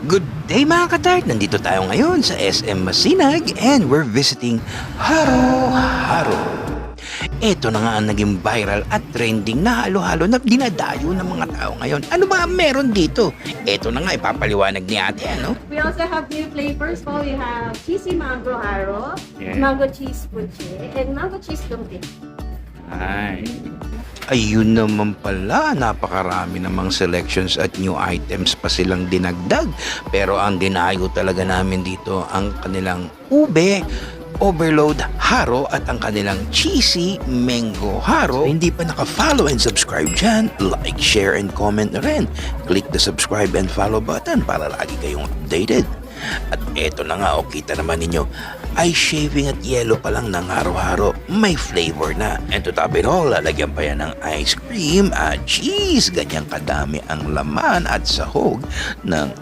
Good day mga katart! Nandito tayo ngayon sa SM Masinag and we're visiting Haro Haro. Ito na nga ang naging viral at trending na halo-halo na dinadayo ng mga tao ngayon. Ano ba ang meron dito? Ito na nga ipapaliwanag ni ate, ano? We also have new flavors po. We have cheesy mango haro, mango cheese puche, and mango cheese dumpling. Ay. Ayun naman pala, napakarami namang selections at new items pa silang dinagdag. Pero ang dinayo talaga namin dito ang kanilang ube, overload haro at ang kanilang cheesy mango haro. So, hindi pa naka-follow and subscribe dyan, like, share, and comment na rin. Click the subscribe and follow button para lagi kayong updated. At eto na nga, kita naman ninyo, ice shaving at yellow pa lang ng haro-haro, may flavor na. And to top it all, lalagyan pa yan ng ice cream at cheese. Ganyang kadami ang laman at sahog ng